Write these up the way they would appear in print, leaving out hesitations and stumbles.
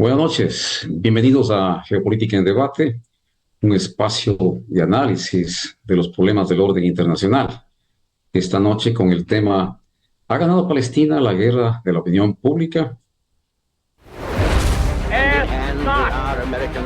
Buenas noches, bienvenidos a Geopolítica en Debate, un espacio de análisis de los problemas del orden internacional. Esta noche con el tema ¿ha ganado Palestina la guerra de la opinión pública? And our American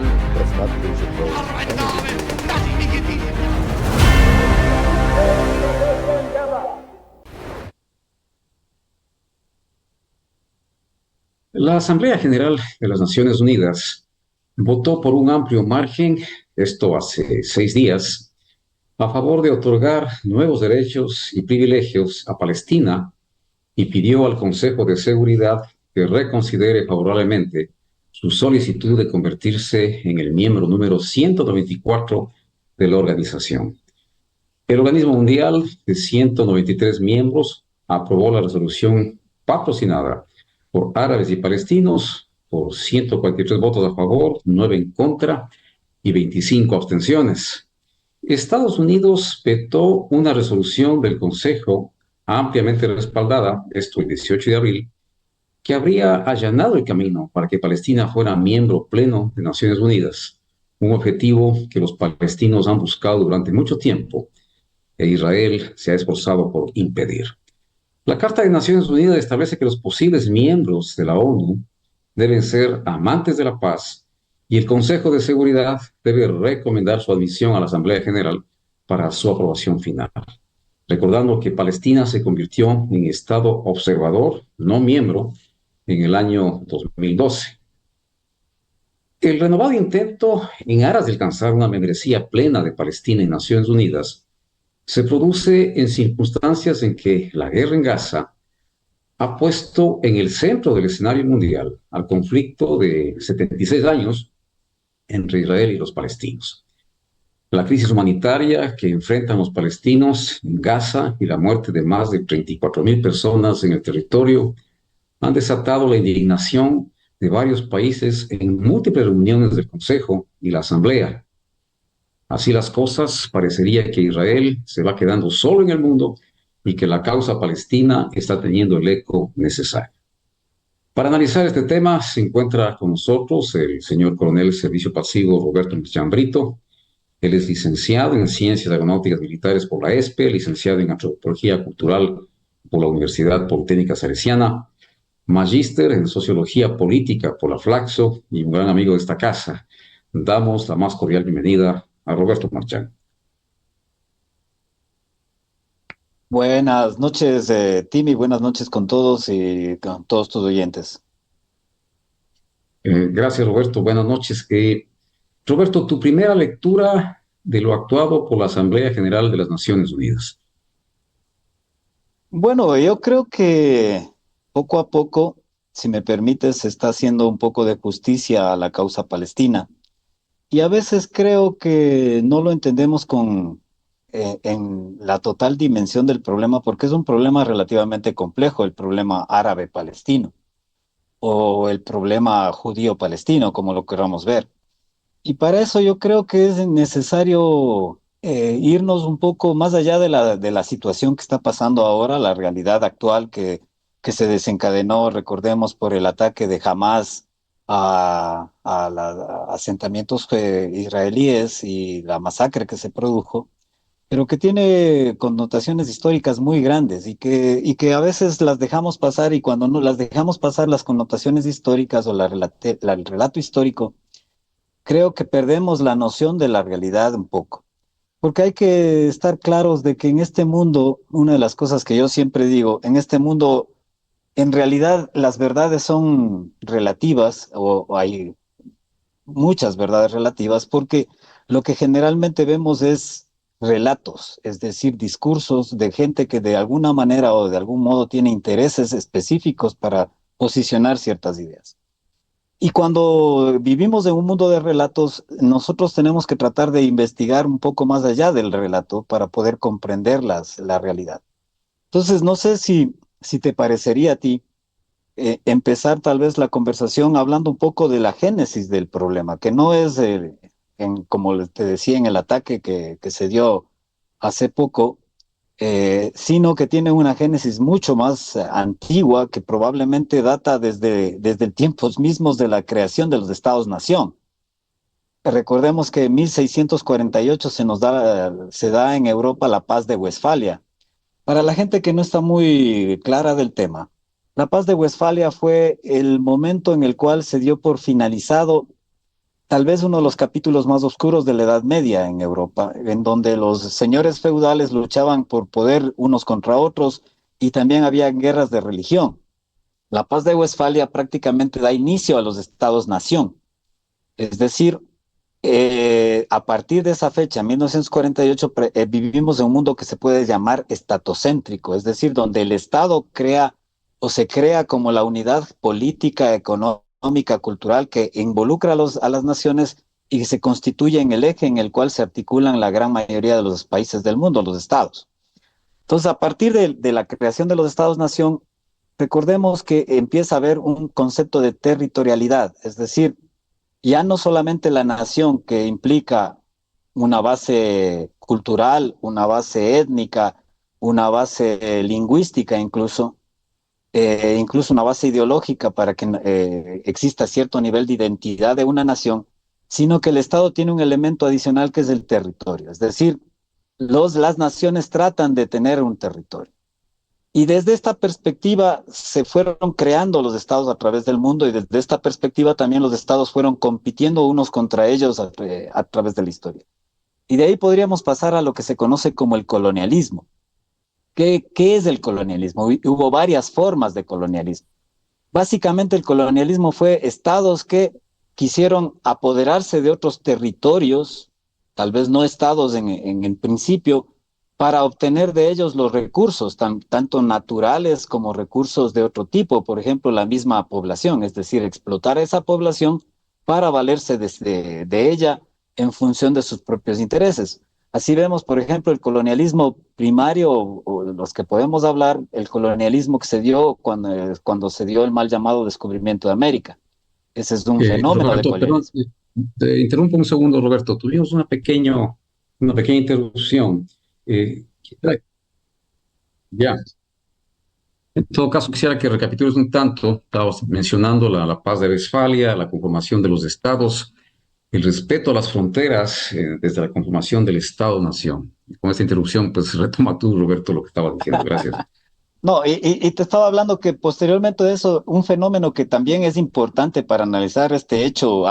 La Asamblea General de las Naciones Unidas votó por un amplio margen, esto hace 6 días, a favor de otorgar nuevos derechos y privilegios a Palestina y pidió al Consejo de Seguridad que reconsidere favorablemente su solicitud de convertirse en el miembro número 194 de la organización. El organismo mundial de 193 miembros aprobó la resolución patrocinada por árabes y palestinos por 143 votos a favor, 9 en contra y 25 abstenciones. Estados Unidos vetó una resolución del Consejo ampliamente respaldada, esto el 18 de abril, que habría allanado el camino para que Palestina fuera miembro pleno de Naciones Unidas, un objetivo que los palestinos han buscado durante mucho tiempo e Israel se ha esforzado por impedir. La Carta de Naciones Unidas establece que los posibles miembros de la ONU deben ser amantes de la paz y el Consejo de Seguridad debe recomendar su admisión a la Asamblea General para su aprobación final. Recordando que Palestina se convirtió en Estado observador, no miembro, en el año 2012. El renovado intento en aras de alcanzar una membresía plena de Palestina en Naciones Unidas se produce en circunstancias en que la guerra en Gaza ha puesto en el centro del escenario mundial al conflicto de 76 años entre Israel y los palestinos. La crisis humanitaria que enfrentan los palestinos en Gaza y la muerte de más de 34.000 personas en el territorio han desatado la indignación de varios países en múltiples reuniones del Consejo y la Asamblea. Así las cosas, parecería que Israel se va quedando solo en el mundo y que la causa palestina está teniendo el eco necesario. Para analizar este tema se encuentra con nosotros el señor coronel Servicio Pasivo Roberto Chambrito. Él es licenciado en Ciencias Aeronáuticas Militares por la ESPE, licenciado en Antropología Cultural por la Universidad Politécnica Salesiana, magíster en Sociología Política por la Flaxo y un gran amigo de esta casa. Damos la más cordial bienvenida a Roberto Marchán. Buenas noches, Timmy. Buenas noches con todos y con todos tus oyentes. Gracias, Roberto. Buenas noches. Roberto, tu primera lectura de lo actuado por la Asamblea General de las Naciones Unidas. Bueno, yo creo que poco a poco, si me permites, se está haciendo un poco de justicia a la causa palestina. Y a veces creo que no lo entendemos en la total dimensión del problema, porque es un problema relativamente complejo, el problema árabe-palestino o el problema judío-palestino, como lo queramos ver. Y para eso yo creo que es necesario irnos un poco más allá de la situación que está pasando ahora, la realidad actual que se desencadenó, recordemos, por el ataque de Hamas a asentamientos israelíes y la masacre que se produjo, pero que tiene connotaciones históricas muy grandes y que a veces las dejamos pasar y cuando no las dejamos pasar las connotaciones históricas o el relato histórico, creo que perdemos la noción de la realidad un poco, porque hay que estar claros de que en este mundo, una de las cosas que yo siempre digo, en este mundo, en realidad las verdades son relativas o hay muchas verdades relativas, porque lo que generalmente vemos es relatos, es decir, discursos de gente que de alguna manera o de algún modo tiene intereses específicos para posicionar ciertas ideas. Y cuando vivimos en un mundo de relatos, nosotros tenemos que tratar de investigar un poco más allá del relato para poder comprender la realidad. Entonces, no sé si te parecería a ti empezar tal vez la conversación hablando un poco de la génesis del problema, que no es, como te decía, en el ataque que se dio hace poco, sino que tiene una génesis mucho más antigua que probablemente data desde tiempos mismos de la creación de los Estados-nación. Recordemos que en 1648 se da en Europa la paz de Westfalia. Para la gente que no está muy clara del tema, la paz de Westfalia fue el momento en el cual se dio por finalizado tal vez uno de los capítulos más oscuros de la Edad Media en Europa, en donde los señores feudales luchaban por poder unos contra otros y también había guerras de religión. La paz de Westfalia prácticamente da inicio a los estados-nación, es decir, a partir de esa fecha, 1948, vivimos en un mundo que se puede llamar estatocéntrico, es decir, donde el Estado crea o se crea como la unidad política, económica, cultural que involucra a las naciones y que se constituye en el eje en el cual se articulan la gran mayoría de los países del mundo, los estados. Entonces, a partir de la creación de los estados-nación, recordemos que empieza a haber un concepto de territorialidad, es decir, ya no solamente la nación que implica una base cultural, una base étnica, una base lingüística incluso una base ideológica para que exista cierto nivel de identidad de una nación, sino que el Estado tiene un elemento adicional que es el territorio. Es decir, las naciones tratan de tener un territorio. Y desde esta perspectiva se fueron creando los estados a través del mundo y desde esta perspectiva también los estados fueron compitiendo unos contra ellos a través de la historia. Y de ahí podríamos pasar a lo que se conoce como el colonialismo. ¿Qué es el colonialismo? Hubo varias formas de colonialismo. Básicamente el colonialismo fue estados que quisieron apoderarse de otros territorios, tal vez no estados en principio, para obtener de ellos los recursos, tanto naturales como recursos de otro tipo, por ejemplo, la misma población, es decir, explotar a esa población para valerse de ella en función de sus propios intereses. Así vemos, por ejemplo, el colonialismo primario, o los que podemos hablar, el colonialismo que se dio cuando se dio el mal llamado descubrimiento de América. Ese es un fenómeno de Roberto, perdón, colonialismo. te interrumpo un segundo, Roberto. Tuvimos una pequeña interrupción. Quisiera- ya. En todo caso, quisiera que recapitules un tanto. Estabas mencionando la paz de Westfalia, la conformación de los estados, el respeto a las fronteras desde la conformación del Estado-Nación. Con esta interrupción, pues retoma tú, Roberto, lo que estabas diciendo. Gracias. No, y te estaba hablando que posteriormente de eso, un fenómeno que también es importante para analizar este hecho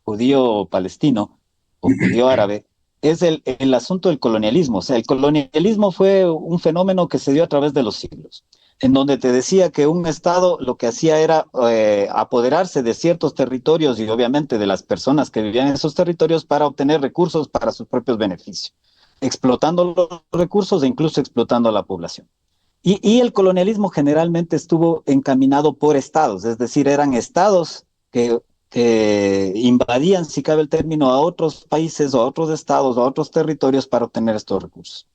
judío-palestino o judío-árabe, es el asunto del colonialismo. O sea, el colonialismo fue un fenómeno que se dio a través de los siglos, en donde te decía que un Estado lo que hacía era apoderarse de ciertos territorios y obviamente de las personas que vivían en esos territorios para obtener recursos para sus propios beneficios, explotando los recursos e incluso explotando a la población. Y el colonialismo generalmente estuvo encaminado por estados, es decir, eran estados que invadían, si cabe el término, a otros países o a otros estados o a otros territorios para obtener estos recursos.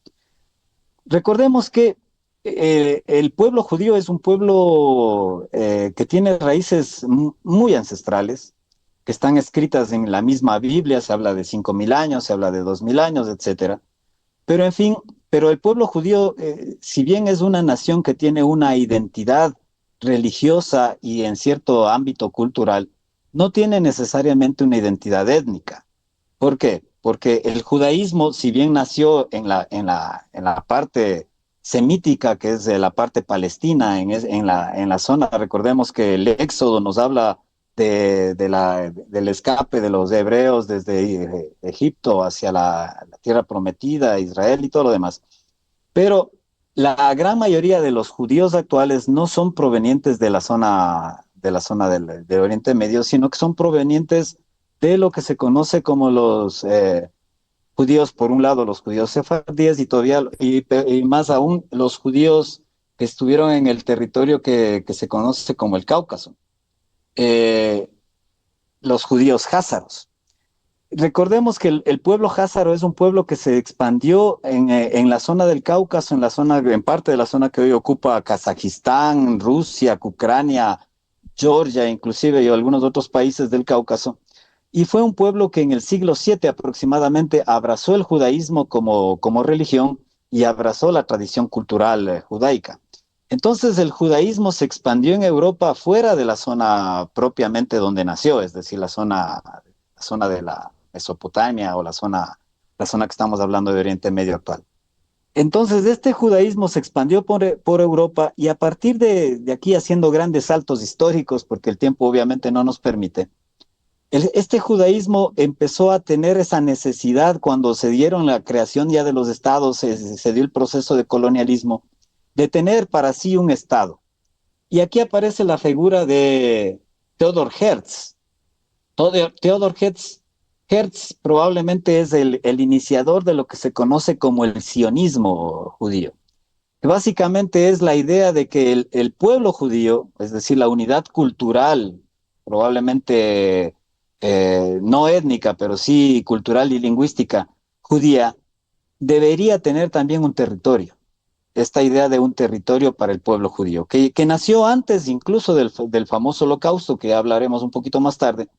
Recordemos que el pueblo judío es un pueblo que tiene raíces muy ancestrales, que están escritas en la misma Biblia, se habla de 5.000 años, se habla de 2.000 años, etcétera. Pero en fin, pero el pueblo judío, si bien es una nación que tiene una identidad religiosa y en cierto ámbito cultural, no tiene necesariamente una identidad étnica. ¿Por qué? Porque el judaísmo, si bien nació en la parte semítica, que es de la parte palestina, en la zona, recordemos que el Éxodo nos habla del escape de los hebreos desde Egipto hacia la tierra prometida, Israel y todo lo demás. Pero la gran mayoría de los judíos actuales no son provenientes de la zona del Oriente Medio, sino que son provenientes de lo que se conoce como los judíos, por un lado los judíos sefardíes y más aún los judíos que estuvieron en el territorio que se conoce como el Cáucaso, eh, los judíos házaros. Recordemos que el pueblo házaro es un pueblo que se expandió en la zona del Cáucaso, en parte de la zona que hoy ocupa Kazajistán, Rusia, Ucrania, Georgia, inclusive y algunos otros países del Cáucaso. Y fue un pueblo que en el siglo VII aproximadamente abrazó el judaísmo como religión y abrazó la tradición cultural judaica. Entonces el judaísmo se expandió en Europa fuera de la zona propiamente donde nació, es decir, la zona de la Mesopotamia o la zona que estamos hablando de Oriente Medio actual. Entonces, este judaísmo se expandió por Europa y a partir de aquí, haciendo grandes saltos históricos, porque el tiempo obviamente no nos permite, este judaísmo empezó a tener esa necesidad cuando se dieron la creación ya de los estados, se dio el proceso de colonialismo, de tener para sí un estado. Y aquí aparece la figura de Theodor Herz. Theodor Herz, Herz probablemente es el iniciador de lo que se conoce como el sionismo judío, que básicamente es la idea de que el pueblo judío, es decir, la unidad cultural, probablemente no étnica, pero sí cultural y lingüística judía, debería tener también un territorio. Esta idea de un territorio para el pueblo judío, que nació antes incluso del famoso holocausto, que hablaremos un poquito más tarde,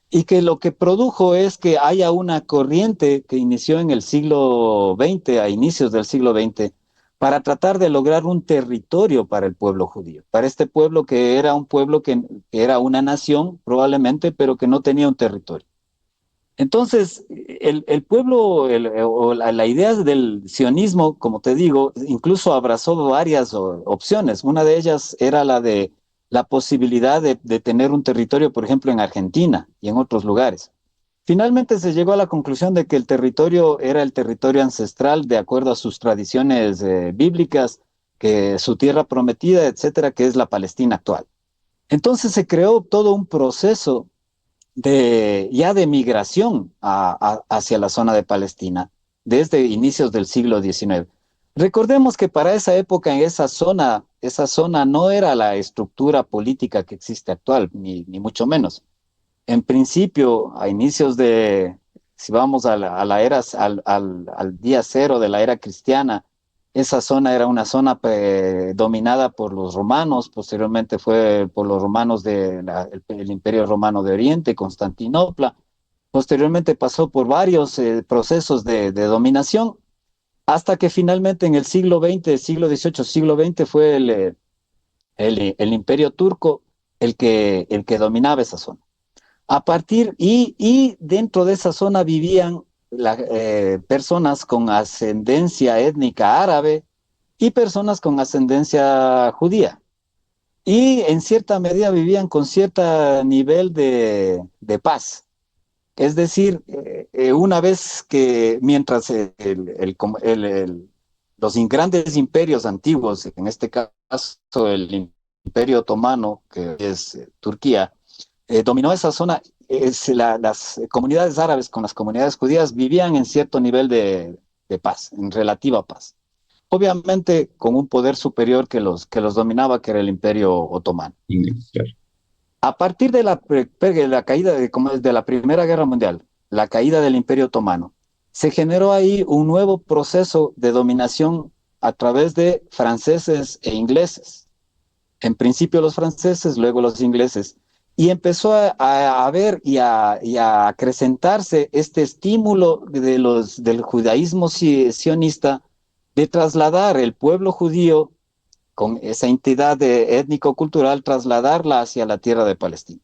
y que lo que produjo es que haya una corriente que inició en el siglo XX, a inicios del siglo XX, para tratar de lograr un territorio para el pueblo judío, para este pueblo que era un pueblo que era una nación probablemente, pero que no tenía un territorio. Entonces, el pueblo o la idea del sionismo, como te digo, incluso abrazó varias opciones. Una de ellas era la de la posibilidad de tener un territorio, por ejemplo, en Argentina y en otros lugares. Finalmente se llegó a la conclusión de que el territorio era el territorio ancestral de acuerdo a sus tradiciones bíblicas, que su tierra prometida, etcétera, que es la Palestina actual. Entonces se creó todo un proceso ya de migración hacia la zona de Palestina desde inicios del siglo XIX. Recordemos que para esa época, en esa zona no era la estructura política que existe actual, ni mucho menos. En principio, a inicios si vamos a la era, al día cero de la era cristiana, esa zona era una zona dominada por los romanos, posteriormente fue por los romanos el Imperio Romano de Oriente, Constantinopla, posteriormente pasó por varios procesos de dominación, hasta que finalmente en el siglo XX, siglo XVIII, siglo XX fue el Imperio Turco el que dominaba esa zona. Y dentro de esa zona vivían personas con ascendencia étnica árabe y personas con ascendencia judía. Y en cierta medida vivían con cierto nivel de paz. Es decir, una vez que mientras los grandes imperios antiguos, en este caso el Imperio Otomano, que es Turquía, dominó esa zona, las comunidades árabes con las comunidades judías vivían en cierto nivel de paz, en relativa paz. Obviamente con un poder superior que los dominaba, que era el Imperio Otomano. Claro. A partir de la caída de la Primera Guerra Mundial, la caída del Imperio Otomano, se generó ahí un nuevo proceso de dominación a través de franceses e ingleses. En principio los franceses, luego los ingleses, y empezó a ver y a acrecentarse este estímulo del judaísmo sionista de trasladar el pueblo judío con esa entidad étnico-cultural, trasladarla hacia la tierra de Palestina.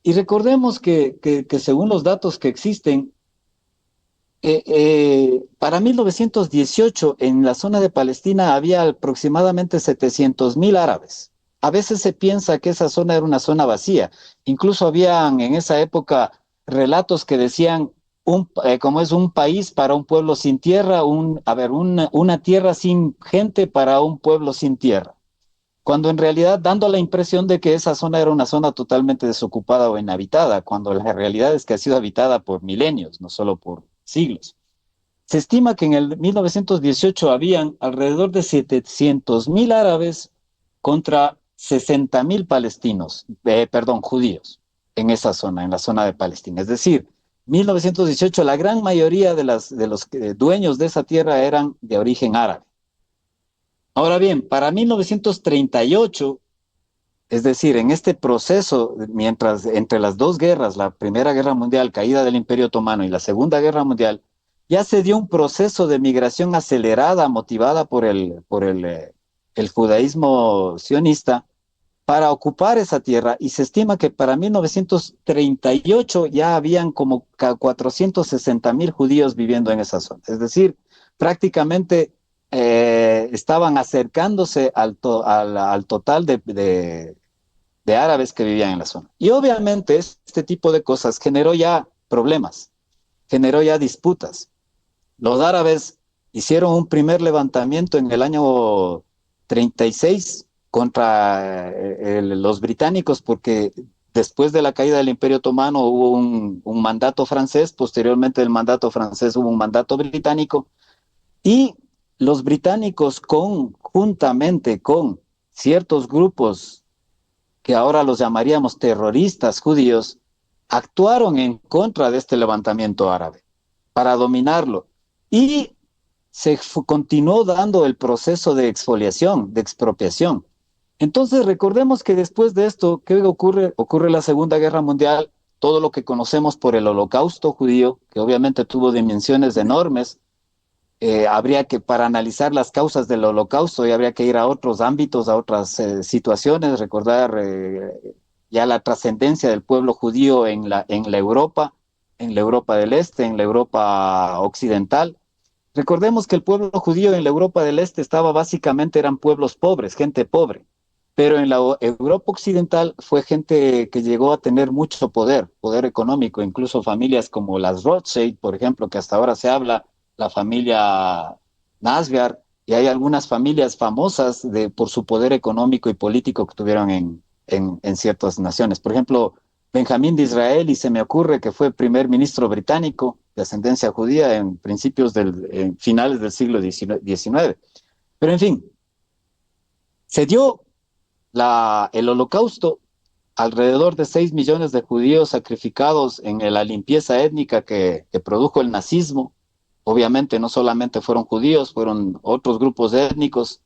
Y recordemos que según los datos que existen, para 1918 en la zona de Palestina había aproximadamente 700,000 árabes. A veces se piensa que esa zona era una zona vacía. Incluso habían en esa época relatos que decían como es un país para un pueblo sin tierra, una tierra sin gente para un pueblo sin tierra. Cuando en realidad dando la impresión de que esa zona era una zona totalmente desocupada o inhabitada, cuando la realidad es que ha sido habitada por milenios, no solo por siglos. Se estima que en el 1918 habían alrededor de 700,000 árabes contra 60,000 palestinos, judíos, en esa zona, en la zona de Palestina. Es decir, 1918 la gran mayoría de los dueños de esa tierra eran de origen árabe. Ahora bien, para 1938, es decir, en este proceso, mientras entre las dos guerras, la Primera Guerra Mundial, caída del Imperio Otomano y la Segunda Guerra Mundial, ya se dio un proceso de migración acelerada motivada el judaísmo sionista para ocupar esa tierra y se estima que para 1938 ya habían como 460.000 judíos viviendo en esa zona. Es decir, prácticamente estaban acercándose al total de árabes que vivían en la zona. Y obviamente este tipo de cosas generó ya problemas, generó ya disputas. Los árabes hicieron un primer levantamiento en el año 36 contra los británicos porque después de la caída del Imperio Otomano hubo un mandato francés, posteriormente del mandato francés hubo un mandato británico y los británicos juntamente con ciertos grupos que ahora los llamaríamos terroristas judíos, actuaron en contra de este levantamiento árabe para dominarlo. Y continuó dando el proceso de exfoliación, de expropiación. Entonces, recordemos que después de esto, ¿qué ocurre? Ocurre la Segunda Guerra Mundial, todo lo que conocemos por el Holocausto judío, que obviamente tuvo dimensiones enormes. Habría que, para analizar las causas del Holocausto, y habría que ir a otros ámbitos, a otras situaciones, recordar ya la trascendencia del pueblo judío en la Europa del Este, en la Europa occidental. Recordemos que el pueblo judío en la Europa del Este eran pueblos pobres, gente pobre, pero en la Europa occidental fue gente que llegó a tener mucho poder económico, incluso familias como las Rothschild, por ejemplo, que hasta ahora se habla, la familia Nasgar, y hay algunas familias famosas por su poder económico y político que tuvieron en ciertas naciones. Por ejemplo, Benjamín de Israel, y se me ocurre que fue primer ministro británico de ascendencia judía en finales del siglo XIX. Pero en fin, se dio el holocausto, alrededor de 6 millones de judíos sacrificados en la limpieza étnica que produjo el nazismo. Obviamente no solamente fueron judíos, fueron otros grupos étnicos,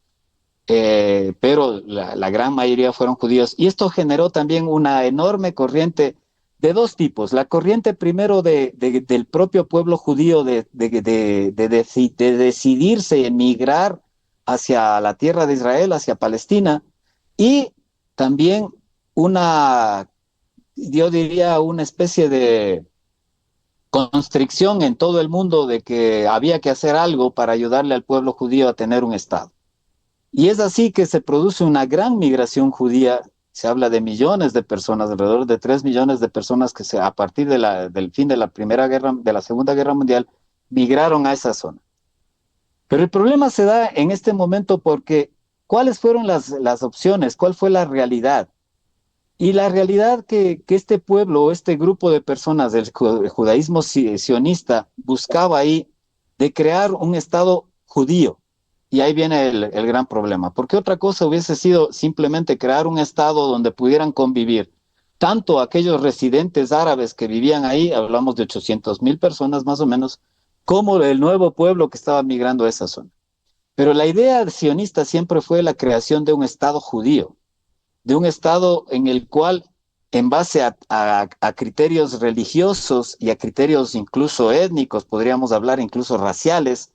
pero la gran mayoría fueron judíos. Y esto generó también una enorme corriente de dos tipos. La corriente primero del propio pueblo judío de decidirse emigrar hacia la tierra de Israel, hacia Palestina, y también una, yo diría, una especie de constricción en todo el mundo de que había que hacer algo para ayudarle al pueblo judío a tener un Estado. Y es así que se produce una gran migración judía. Se habla de millones de personas, alrededor de 3 millones de personas a partir del fin de de la Segunda Guerra Mundial, migraron a esa zona. Pero el problema se da en este momento porque ¿cuáles fueron las opciones? ¿Cuál fue la realidad? Y la realidad que este pueblo o este grupo de personas del judaísmo sionista buscaba ahí de crear un Estado judío. Y ahí viene el gran problema, porque otra cosa hubiese sido simplemente crear un Estado donde pudieran convivir tanto aquellos residentes árabes que vivían ahí, hablamos de 800.000 personas más o menos, como el nuevo pueblo que estaba migrando a esa zona. Pero la idea sionista siempre fue la creación de un Estado judío, de un Estado en el cual, en base a criterios religiosos y a criterios incluso étnicos, podríamos hablar incluso raciales,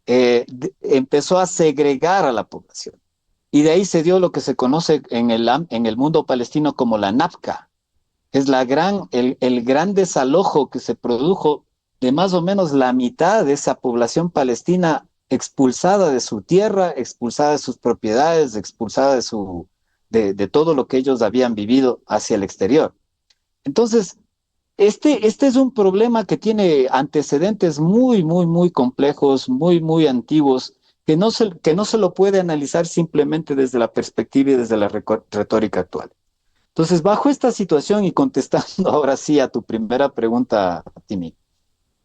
empezó a segregar a la población. Y de ahí se dio lo que se conoce en el mundo palestino como la Nafka, que es el gran desalojo que se produjo de más o menos la mitad de esa población palestina expulsada de su tierra, expulsada de sus propiedades, expulsada de todo lo que ellos habían vivido hacia el exterior. Entonces, este es un problema que tiene antecedentes muy, muy, muy complejos, muy, muy antiguos, que no se lo puede analizar simplemente desde la perspectiva y desde la retórica actual. Entonces, bajo esta situación y contestando ahora sí a tu primera pregunta, Timi,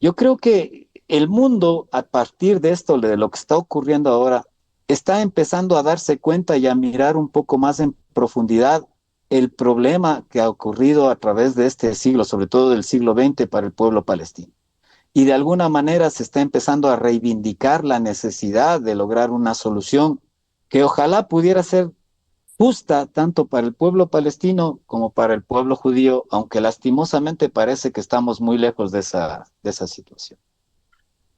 yo creo que el mundo, a partir de esto, de lo que está ocurriendo ahora, está empezando a darse cuenta y a mirar un poco más en profundidad el problema que ha ocurrido a través de este siglo, sobre todo del siglo XX, para el pueblo palestino. Y de alguna manera se está empezando a reivindicar la necesidad de lograr una solución que ojalá pudiera ser justa tanto para el pueblo palestino como para el pueblo judío, aunque lastimosamente parece que estamos muy lejos de esa situación.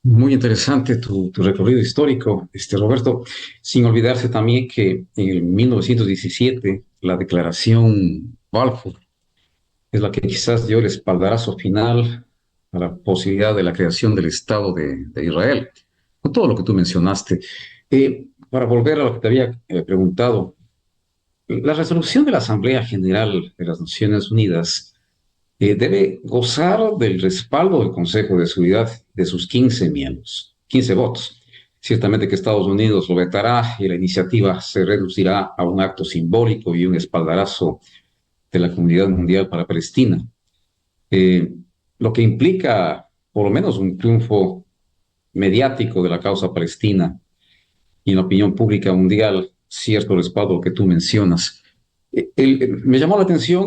Muy interesante tu recorrido histórico, Roberto, sin olvidarse también que en 1917 la Declaración Balfour es la que quizás dio el espaldarazo final a la posibilidad de la creación del Estado de Israel, con todo lo que tú mencionaste. Para volver a lo que te había preguntado, la resolución de la Asamblea General de las Naciones Unidas debe gozar del respaldo del Consejo de Seguridad de sus 15 miembros, 15 votos. Ciertamente que Estados Unidos lo vetará y la iniciativa se reducirá a un acto simbólico y un espaldarazo de la comunidad mundial para Palestina, eh, lo que implica por lo menos un triunfo mediático de la causa palestina y en la opinión pública mundial, cierto respaldo que tú mencionas. Me llamó la atención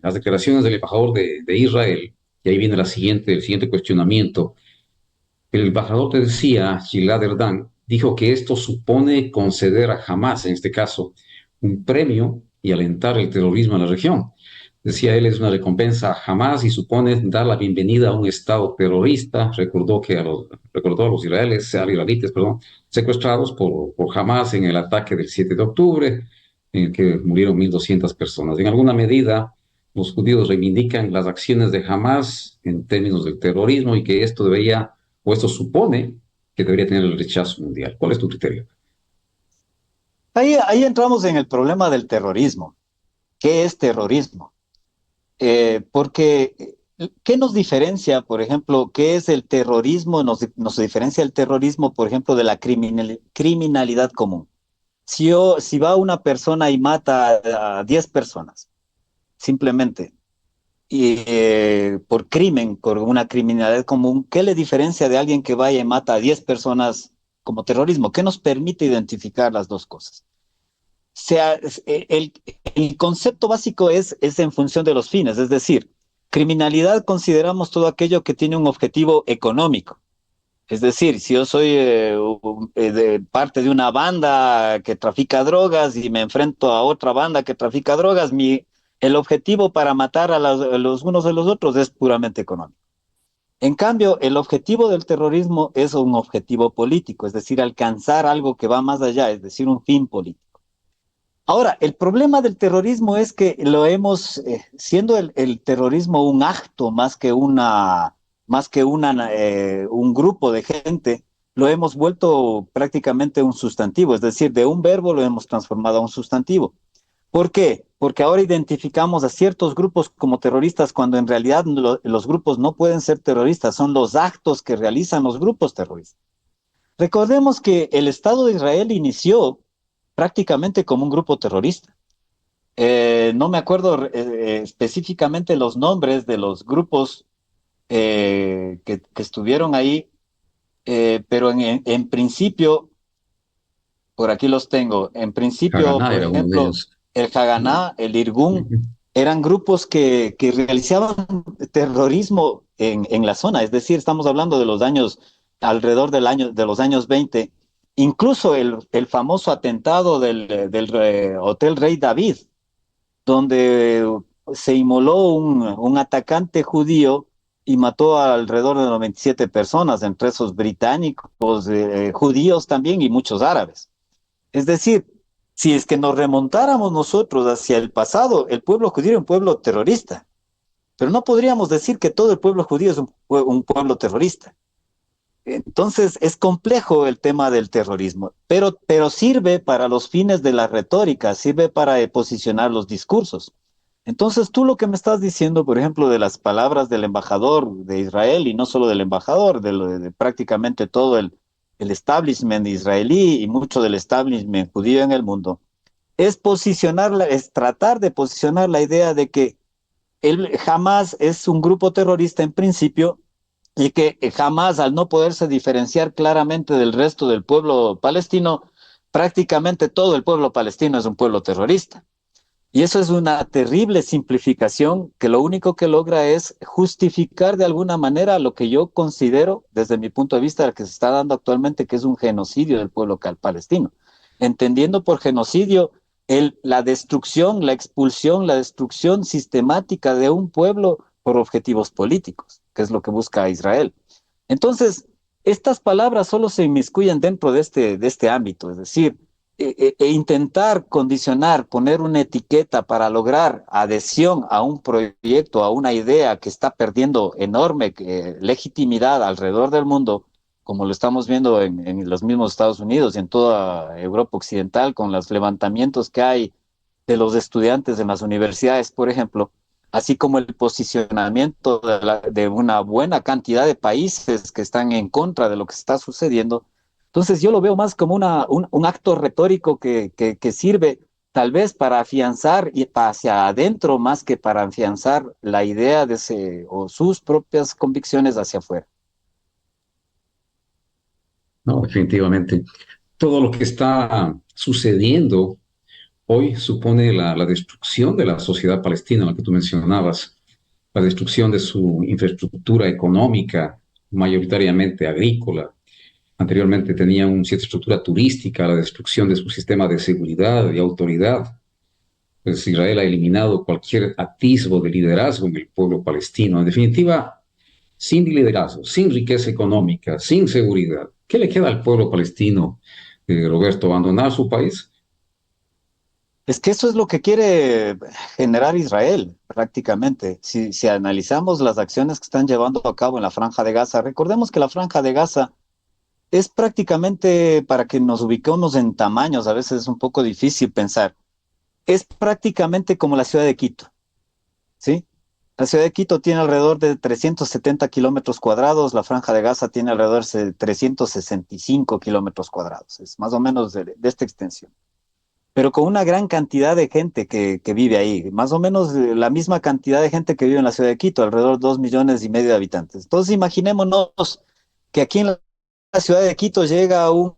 las declaraciones del embajador de Israel, y ahí viene el siguiente cuestionamiento. El embajador te decía, Gilad Erdan, dijo que esto supone conceder a Hamas, en este caso, un premio y alentar el terrorismo en la región. Decía él, es una recompensa a Hamas y supone dar la bienvenida a un Estado terrorista. Recordó a los israelitas, perdón, secuestrados por Hamas en el ataque del 7 de octubre, en el que murieron 1.200 personas. En alguna medida, los judíos reivindican las acciones de Hamas en términos del terrorismo y que esto debería, o esto supone, que debería tener el rechazo mundial. ¿Cuál es tu criterio? Ahí entramos en el problema del terrorismo. ¿Qué es terrorismo? Porque, ¿qué nos diferencia, por ejemplo, qué es el terrorismo? Nos diferencia el terrorismo, por ejemplo, de la criminalidad común. Si va una persona y mata a 10 personas, simplemente, y por crimen, por una criminalidad común, ¿qué le diferencia de alguien que vaya y mata a 10 personas como terrorismo? ¿Qué nos permite identificar las dos cosas? Sea, el concepto básico es en función de los fines, es decir, criminalidad consideramos todo aquello que tiene un objetivo económico. Es decir, si yo soy de parte de una banda que trafica drogas y me enfrento a otra banda que trafica drogas, el objetivo para matar a los unos de los otros es puramente económico. En cambio, el objetivo del terrorismo es un objetivo político, es decir, alcanzar algo que va más allá, es decir, un fin político. Ahora, el problema del terrorismo es que siendo el terrorismo un acto un grupo de gente, lo hemos vuelto prácticamente un sustantivo, es decir, de un verbo lo hemos transformado a un sustantivo. ¿Por qué? Porque ahora identificamos a ciertos grupos como terroristas cuando en realidad los grupos no pueden ser terroristas, son los actos que realizan los grupos terroristas. Recordemos que el Estado de Israel inició prácticamente como un grupo terrorista. No me acuerdo específicamente los nombres de los grupos que estuvieron ahí, pero en principio, por aquí los tengo, en principio, Haganá por era uno de ejemplo, ellos. el Haganá, el Irgun, Ujú. eran grupos que realizaban terrorismo en la zona, es decir, estamos hablando de los años, alrededor de los años 20, incluso el famoso atentado del Hotel Rey David, donde se inmoló un atacante judío y mató a alrededor de 97 personas, entre esos británicos, judíos también y muchos árabes. Es decir, si es que nos remontáramos nosotros hacia el pasado, el pueblo judío era un pueblo terrorista, pero no podríamos decir que todo el pueblo judío es un pueblo terrorista. Entonces es complejo el tema del terrorismo, pero sirve para los fines de la retórica, sirve para posicionar los discursos. Entonces tú lo que me estás diciendo, por ejemplo, de las palabras del embajador de Israel, y no solo del embajador, de prácticamente todo el establishment israelí y mucho del establishment judío en el mundo, es tratar de posicionar la idea de que él jamás es un grupo terrorista en principio y que jamás, al no poderse diferenciar claramente del resto del pueblo palestino, prácticamente todo el pueblo palestino es un pueblo terrorista. Y eso es una terrible simplificación que lo único que logra es justificar de alguna manera lo que yo considero, desde mi punto de vista, que se está dando actualmente, que es un genocidio del pueblo palestino. Entendiendo por genocidio la destrucción, la expulsión, la destrucción sistemática de un pueblo por objetivos políticos, que es lo que busca Israel. Entonces, estas palabras solo se inmiscuyen dentro de este ámbito, es decir, intentar condicionar, poner una etiqueta para lograr adhesión a un proyecto, a una idea que está perdiendo enorme legitimidad alrededor del mundo, como lo estamos viendo en los mismos Estados Unidos y en toda Europa Occidental, con los levantamientos que hay de los estudiantes en las universidades, por ejemplo, así como el posicionamiento de una buena cantidad de países que están en contra de lo que está sucediendo. Entonces yo lo veo más como un acto retórico que sirve tal vez para afianzar y hacia adentro más que para afianzar la idea de ese, o sus propias convicciones hacia afuera. No, definitivamente. Todo lo que está sucediendo hoy supone la destrucción de la sociedad palestina, la que tú mencionabas, la destrucción de su infraestructura económica, mayoritariamente agrícola. Anteriormente tenía una cierta estructura turística, la destrucción de su sistema de seguridad y autoridad. Pues Israel ha eliminado cualquier atisbo de liderazgo en el pueblo palestino. En definitiva, sin liderazgo, sin riqueza económica, sin seguridad, ¿qué le queda al pueblo palestino, Roberto? ¿Abandonar su país? Es que eso es lo que quiere generar Israel, prácticamente. Si analizamos las acciones que están llevando a cabo en la Franja de Gaza, recordemos que la Franja de Gaza es prácticamente, para que nos ubiquemos en tamaños, a veces es un poco difícil pensar, es prácticamente como la ciudad de Quito, ¿sí? La ciudad de Quito tiene alrededor de 370 kilómetros cuadrados, la Franja de Gaza tiene alrededor de 365 kilómetros cuadrados, es más o menos de esta extensión, pero con una gran cantidad de gente que vive ahí, más o menos la misma cantidad de gente que vive en la ciudad de Quito, alrededor de 2,5 millones de habitantes. Entonces imaginémonos que aquí en la ciudad de Quito llega un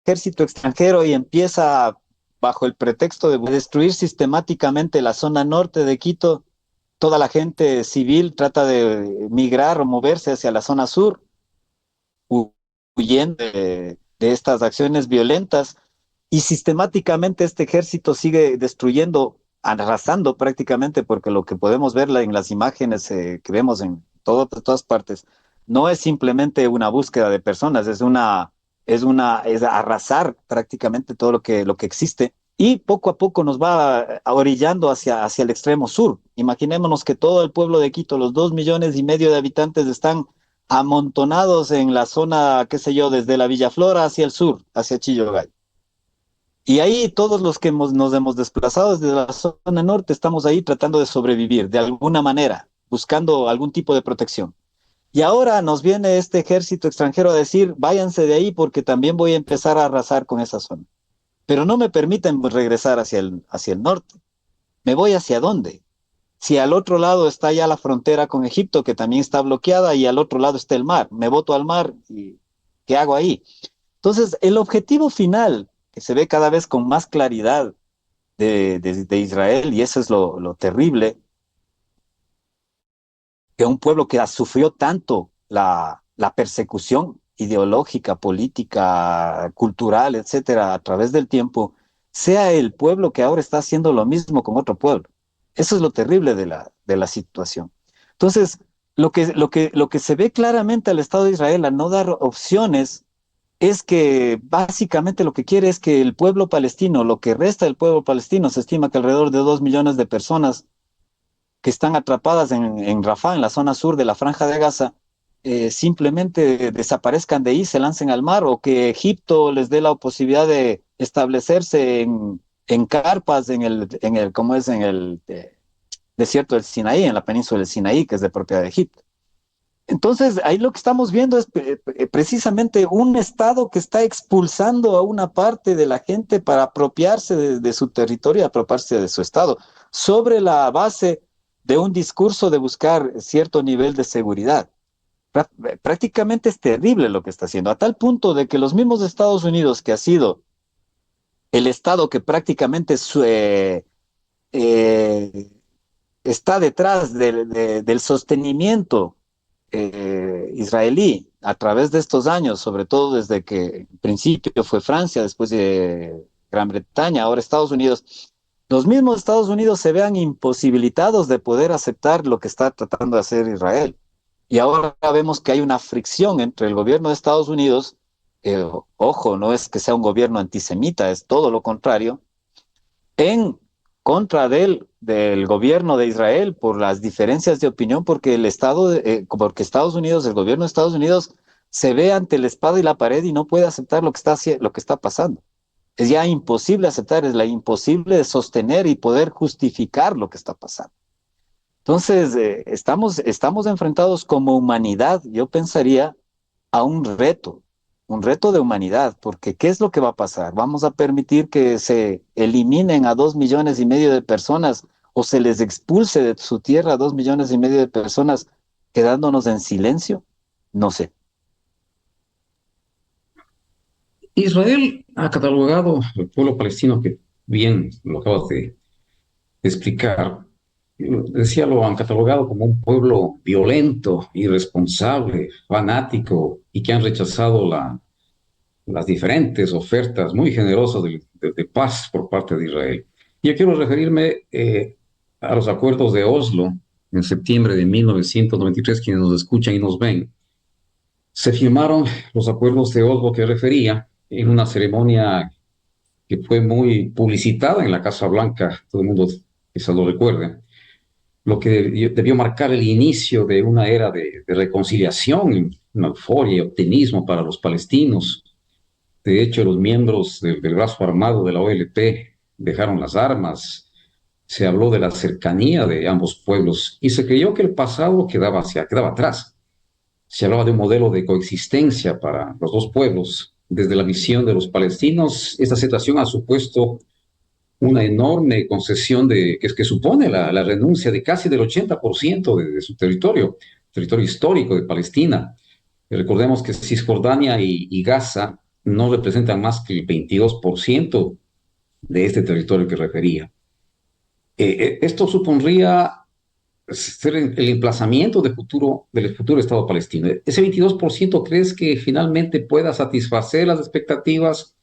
ejército extranjero y empieza, bajo el pretexto de destruir sistemáticamente la zona norte de Quito. Toda la gente civil trata de migrar o moverse hacia la zona sur, huyendo de estas acciones violentas, y sistemáticamente este ejército sigue destruyendo, arrasando prácticamente, porque lo que podemos ver en las imágenes que vemos en todas partes, no es simplemente una búsqueda de personas, es arrasar prácticamente todo lo que existe. Y poco a poco nos va orillando hacia el extremo sur. Imaginémonos que todo el pueblo de Quito, los 2,5 millones de habitantes, están amontonados en la zona, qué sé yo, desde la Villa Flora hacia el sur, hacia Chillogay. Y ahí todos los que nos hemos desplazado desde la zona norte estamos ahí tratando de sobrevivir de alguna manera, buscando algún tipo de protección. Y ahora nos viene este ejército extranjero a decir, váyanse de ahí porque también voy a empezar a arrasar con esa zona. Pero no me permiten regresar hacia el norte. ¿Me voy hacia dónde? Si al otro lado está ya la frontera con Egipto, que también está bloqueada, y al otro lado está el mar, me boto al mar y ¿qué hago ahí? Entonces, el objetivo final, que se ve cada vez con más claridad de Israel, y eso es lo terrible, que un pueblo que sufrió tanto la persecución ideológica, política, cultural, etcétera, a través del tiempo, sea el pueblo que ahora está haciendo lo mismo con otro pueblo. Eso es lo terrible de la situación. Entonces, lo que se ve claramente al Estado de Israel al no dar opciones es que básicamente lo que quiere es que el pueblo palestino, lo que resta del pueblo palestino, se estima que alrededor de 2 millones de personas que están atrapadas en Rafah, en la zona sur de la Franja de Gaza, simplemente desaparezcan de ahí, se lancen al mar, o que Egipto les dé la posibilidad de establecerse en carpas ¿cómo es? En el desierto del Sinaí, en la península del Sinaí, que es de propiedad de Egipto. Entonces, ahí lo que estamos viendo es precisamente un Estado que está expulsando a una parte de la gente para apropiarse de su territorio, apropiarse de su Estado, sobre la base de un discurso de buscar cierto nivel de seguridad. Prácticamente es terrible lo que está haciendo, a tal punto de que los mismos Estados Unidos, que ha sido el Estado que prácticamente eh, está detrás del sostenimiento israelí a través de estos años, sobre todo desde que en principio fue Francia, después de Gran Bretaña, ahora Estados Unidos, los mismos Estados Unidos se vean imposibilitados de poder aceptar lo que está tratando de hacer Israel. Y ahora vemos que hay una fricción entre el gobierno de Estados Unidos, ojo, no es que sea un gobierno antisemita, es todo lo contrario, en contra del gobierno de Israel por las diferencias de opinión, porque porque Estados Unidos, el gobierno de Estados Unidos, se ve ante la espada y la pared y no puede aceptar lo que está pasando. Es ya imposible aceptar, es la imposible de sostener y poder justificar lo que está pasando. Entonces, estamos enfrentados como humanidad, yo pensaría, a un reto de humanidad, porque ¿qué es lo que va a pasar? ¿Vamos a permitir que se eliminen a 2,5 millones de personas o se les expulse de su tierra a 2,5 millones de personas quedándonos en silencio? No sé. Israel ha catalogado al pueblo palestino, que bien lo acabas de explicar, decía, lo han catalogado como un pueblo violento, irresponsable, fanático y que han rechazado las diferentes ofertas muy generosas de paz por parte de Israel. Yo quiero referirme a los acuerdos de Oslo en septiembre de 1993. Quienes nos escuchan y nos ven, se firmaron los acuerdos de Oslo que refería en una ceremonia que fue muy publicitada en la Casa Blanca, todo el mundo quizás lo recuerde, lo que debió marcar el inicio de una era de reconciliación, una euforia y optimismo para los palestinos. De hecho, los miembros del brazo armado de la OLP dejaron las armas, se habló de la cercanía de ambos pueblos y se creyó que el pasado quedaba atrás. Se hablaba de un modelo de coexistencia para los dos pueblos. Desde la visión de los palestinos, esta situación ha supuesto una enorme concesión que supone la renuncia de casi del 80% de su territorio histórico de Palestina. Recordemos que Cisjordania y Gaza no representan más que el 22% de este territorio que refería. Esto supondría ser el emplazamiento del futuro Estado palestino. ¿Ese 22% crees que finalmente pueda satisfacer las expectativas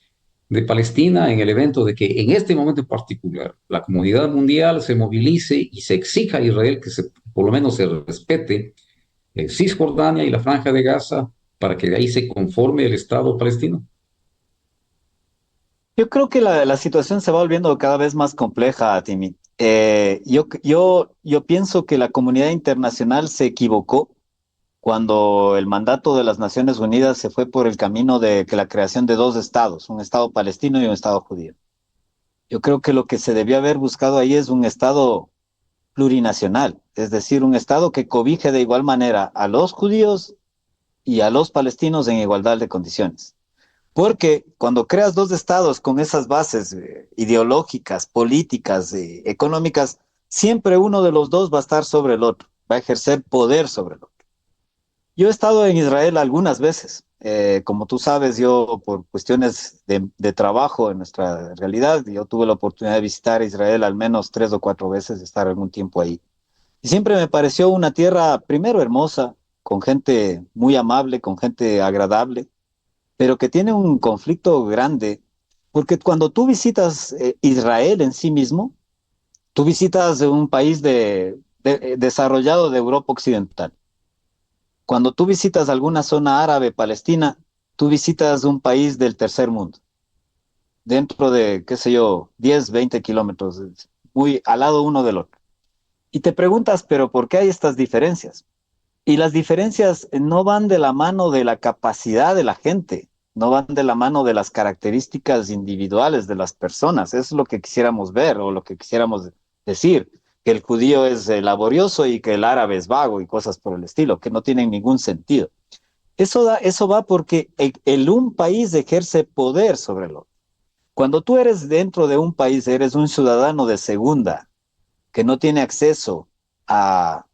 de Palestina en el evento de que en este momento en particular la comunidad mundial se movilice y se exija a Israel que por lo menos se respete Cisjordania y la Franja de Gaza para que de ahí se conforme el Estado palestino? Yo creo que la situación se va volviendo cada vez más compleja, Timmy. Yo pienso que la comunidad internacional se equivocó cuando el mandato de las Naciones Unidas se fue por el camino de que la creación de dos estados, un estado palestino y un estado judío. Yo creo que lo que se debió haber buscado ahí es un estado plurinacional, es decir, un estado que cobije de igual manera a los judíos y a los palestinos en igualdad de condiciones. Porque cuando creas dos estados con esas bases ideológicas, políticas, económicas, siempre uno de los dos va a estar sobre el otro, va a ejercer poder sobre el otro. Yo he estado en Israel algunas veces. Como tú sabes, yo por cuestiones de trabajo en nuestra realidad, yo tuve la oportunidad de visitar Israel al menos 3 o 4 veces, de estar algún tiempo ahí. Y siempre me pareció una tierra, primero hermosa, con gente muy amable, con gente agradable, pero que tiene un conflicto grande, porque cuando tú visitas Israel en sí mismo, tú visitas un país desarrollado de Europa Occidental. Cuando tú visitas alguna zona árabe, palestina, tú visitas un país del tercer mundo, dentro de, qué sé yo, 10, 20 kilómetros, muy al lado uno del otro. Y te preguntas, pero ¿por qué hay estas diferencias? Y las diferencias no van de la mano de la capacidad de la gente, no van de la mano de las características individuales de las personas. Eso es lo que quisiéramos ver o lo que quisiéramos decir, que el judío es laborioso y que el árabe es vago y cosas por el estilo, que no tienen ningún sentido. Eso va porque un país ejerce poder sobre el otro. Cuando tú eres dentro de un país, eres un ciudadano de segunda que no tiene acceso a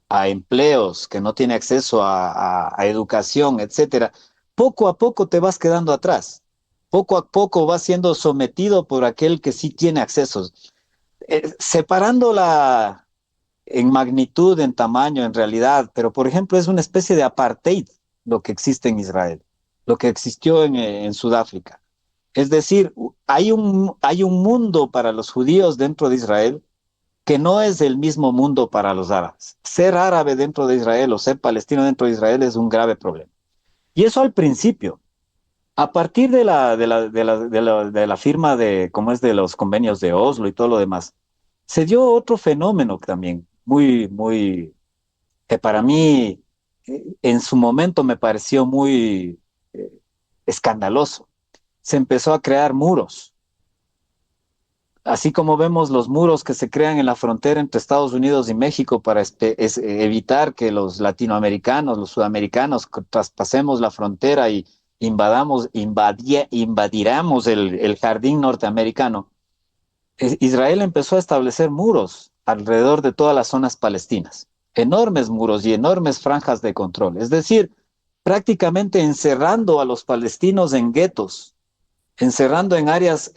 empleos, que no tiene acceso a educación, etcétera, poco a poco te vas quedando atrás. Poco a poco vas siendo sometido por aquel que sí tiene accesos. Separándola en magnitud, en tamaño, en realidad, pero por ejemplo es una especie de apartheid lo que existe en Israel, lo que existió en Sudáfrica. Es decir, hay un mundo para los judíos dentro de Israel que no es el mismo mundo para los árabes. Ser árabe dentro de Israel o ser palestino dentro de Israel es un grave problema. Y eso al principio. A partir de la firma de, como es de los convenios de Oslo y todo lo demás, se dio otro fenómeno también, que para mí en su momento me pareció muy eh, escandaloso. Se empezó a crear muros, así como vemos los muros que se crean en la frontera entre Estados Unidos y México para evitar que los latinoamericanos, los sudamericanos, traspasemos la frontera y invadiramos el jardín norteamericano. Israel empezó a establecer muros alrededor de todas las zonas palestinas, enormes muros y enormes franjas de control, es decir, prácticamente encerrando a los palestinos en guetos, encerrando en áreas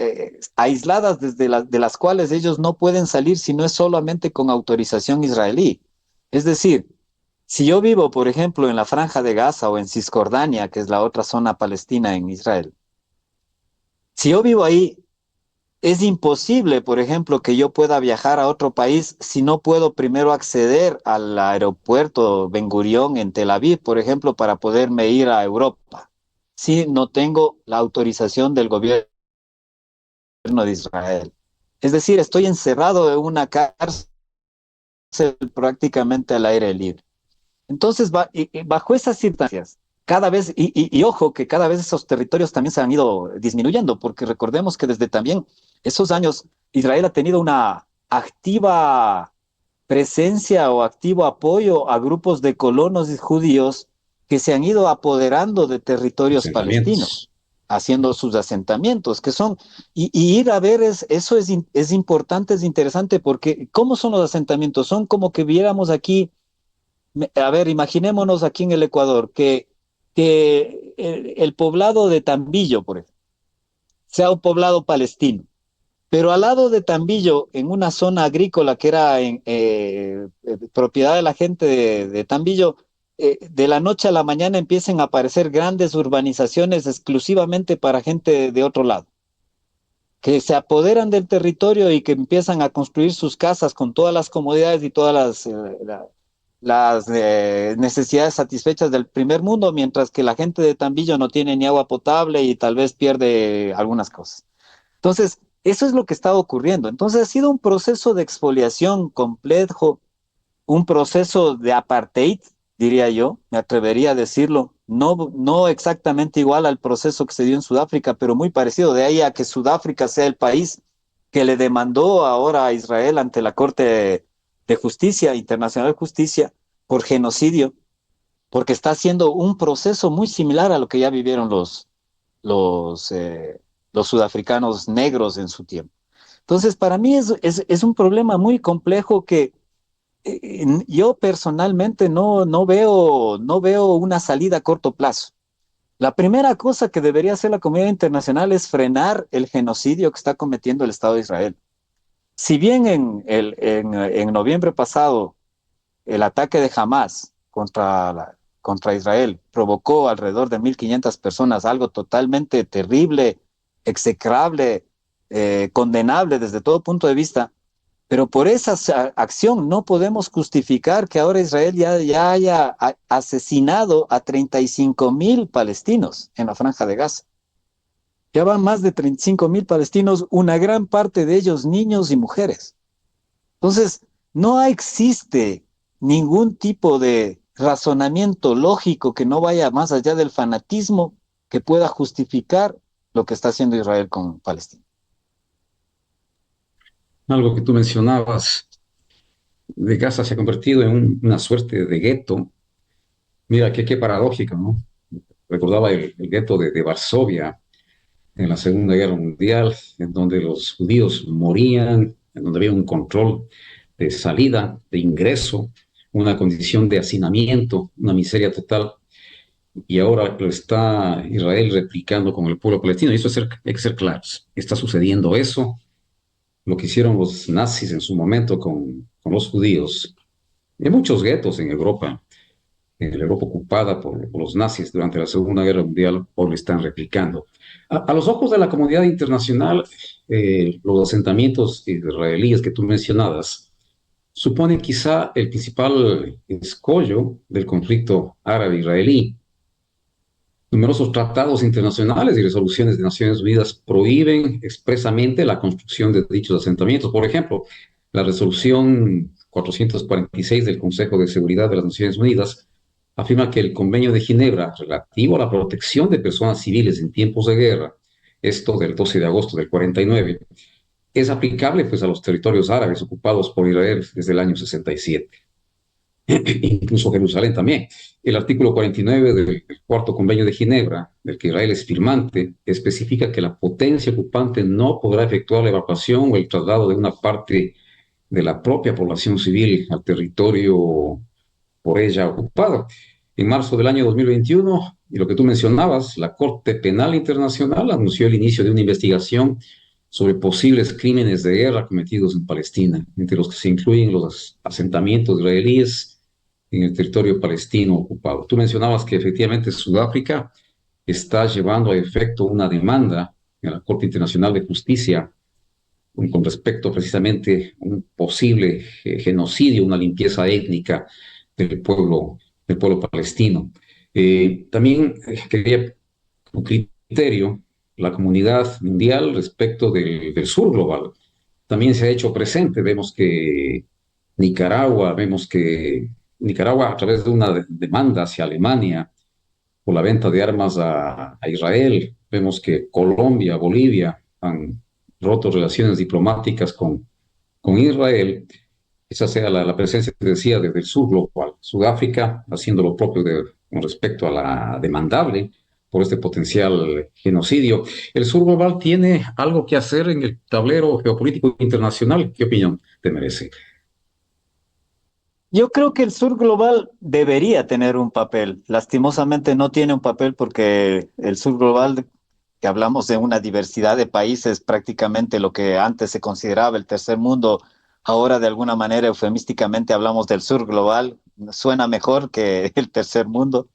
aisladas de las cuales ellos no pueden salir si no es solamente con autorización israelí. Es decir, si yo vivo, por ejemplo, en la Franja de Gaza o en Cisjordania, que es la otra zona palestina en Israel, si yo vivo ahí, es imposible, por ejemplo, que yo pueda viajar a otro país si no puedo primero acceder al aeropuerto Ben Gurión en Tel Aviv, por ejemplo, para poderme ir a Europa. Si no tengo la autorización del gobierno de Israel. Es decir, estoy encerrado en una cárcel prácticamente al aire libre. Entonces, bajo esas circunstancias, cada vez, y ojo que cada vez esos territorios también se han ido disminuyendo, porque recordemos que desde también esos años Israel ha tenido una activa presencia o activo apoyo a grupos de colonos judíos que se han ido apoderando de territorios palestinos, Asentamientos. haciendo sus asentamientos, que son, y ir a ver eso es importante, es interesante, porque ¿cómo son los asentamientos? Son como que viéramos aquí, a ver, imaginémonos aquí en el Ecuador, que el poblado de Tambillo, por ejemplo, sea un poblado palestino. Pero al lado de Tambillo, en una zona agrícola que era propiedad de la gente de Tambillo, de la noche a la mañana empiecen a aparecer grandes urbanizaciones exclusivamente para gente de otro lado, que se apoderan del territorio y que empiezan a construir sus casas con todas las comodidades y todas las necesidades satisfechas del primer mundo, mientras que la gente de Tambillo no tiene ni agua potable y tal vez pierde algunas cosas. Entonces, eso es lo que está ocurriendo. Entonces, ha sido un proceso de expoliación complejo, un proceso de apartheid, diría yo, me atrevería a decirlo, no exactamente igual al proceso que se dio en Sudáfrica, pero muy parecido. De ahí a que Sudáfrica sea el país que le demandó ahora a Israel ante la Corte de Justicia, Internacional de Justicia, por genocidio, porque está haciendo un proceso muy similar a lo que ya vivieron los, eh, los sudafricanos negros en su tiempo. Entonces, para mí es un problema muy complejo que yo personalmente no veo una salida a corto plazo. La primera cosa que debería hacer la comunidad internacional es frenar el genocidio que está cometiendo el Estado de Israel. Si bien en noviembre pasado el ataque de Hamas contra Israel provocó alrededor de 1.500 personas, algo totalmente terrible, execrable, condenable desde todo punto de vista, pero por esa acción no podemos justificar que ahora Israel ya haya asesinado a 35.000 palestinos en la Franja de Gaza. Ya van más de 35.000 palestinos, una gran parte de ellos niños y mujeres. Entonces, no existe ningún tipo de razonamiento lógico que no vaya más allá del fanatismo que pueda justificar lo que está haciendo Israel con Palestina. Algo que tú mencionabas, de Gaza se ha convertido en una suerte de gueto. Mira, qué paradójico, ¿no? Recordaba el gueto de Varsovia en la Segunda Guerra Mundial, en donde los judíos morían, en donde había un control de salida, de ingreso, una condición de hacinamiento, una miseria total. Y ahora lo está Israel replicando con el pueblo palestino. Y eso hay que ser claros. Está sucediendo eso, lo que hicieron los nazis en su momento con los judíos. Hay muchos guetos en la Europa ocupada por los nazis durante la Segunda Guerra Mundial, hoy lo están replicando. A los ojos de la comunidad internacional, los asentamientos israelíes que tú mencionabas supone quizá el principal escollo del conflicto árabe-israelí. Numerosos tratados internacionales y resoluciones de Naciones Unidas prohíben expresamente la construcción de dichos asentamientos. Por ejemplo, la resolución 446 del Consejo de Seguridad de las Naciones Unidas afirma que el Convenio de Ginebra relativo a la protección de personas civiles en tiempos de guerra, esto del 12 de agosto del 49, es aplicable pues a los territorios árabes ocupados por Israel desde el año 67. Incluso Jerusalén también. El artículo 49 del Cuarto Convenio de Ginebra, del que Israel es firmante, especifica que la potencia ocupante no podrá efectuar la evacuación o el traslado de una parte de la propia población civil al territorio por ella ocupado. En marzo del año 2021, y lo que tú mencionabas, la Corte Penal Internacional anunció el inicio de una investigación sobre posibles crímenes de guerra cometidos en Palestina, entre los que se incluyen los asentamientos israelíes en el territorio palestino ocupado. Tú mencionabas que efectivamente Sudáfrica está llevando a efecto una demanda en la Corte Internacional de Justicia con respecto precisamente a un posible genocidio, una limpieza étnica del pueblo palestino. También quería un criterio la comunidad mundial respecto del sur global. También se ha hecho presente, vemos que Nicaragua a través de una demanda hacia Alemania por la venta de armas a Israel, vemos que Colombia, Bolivia han roto relaciones diplomáticas con Israel. Esa sea la presencia, te decía, desde el sur global. Sudáfrica haciendo lo propio con respecto a la demandable por este potencial genocidio. ¿El sur global tiene algo que hacer en el tablero geopolítico internacional? ¿Qué opinión te merece? Yo creo que el sur global debería tener un papel. Lastimosamente no tiene un papel porque el sur global, que hablamos de una diversidad de países, prácticamente lo que antes se consideraba el tercer mundo, ahora de alguna manera eufemísticamente hablamos del sur global. Suena mejor que el tercer mundo.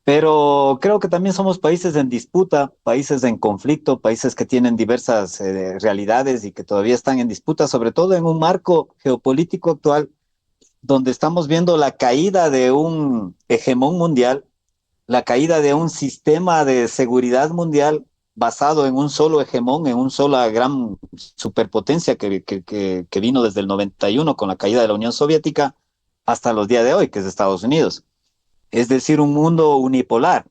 Pero creo que también somos países en disputa, países en conflicto, países que tienen diversas realidades y que todavía están en disputa, sobre todo en un marco geopolítico actual donde estamos viendo la caída de un hegemón mundial, la caída de un sistema de seguridad mundial basado en un solo hegemón, en una sola gran superpotencia que vino desde el 91 con la caída de la Unión Soviética hasta los días de hoy, que es Estados Unidos. Es decir, un mundo unipolar.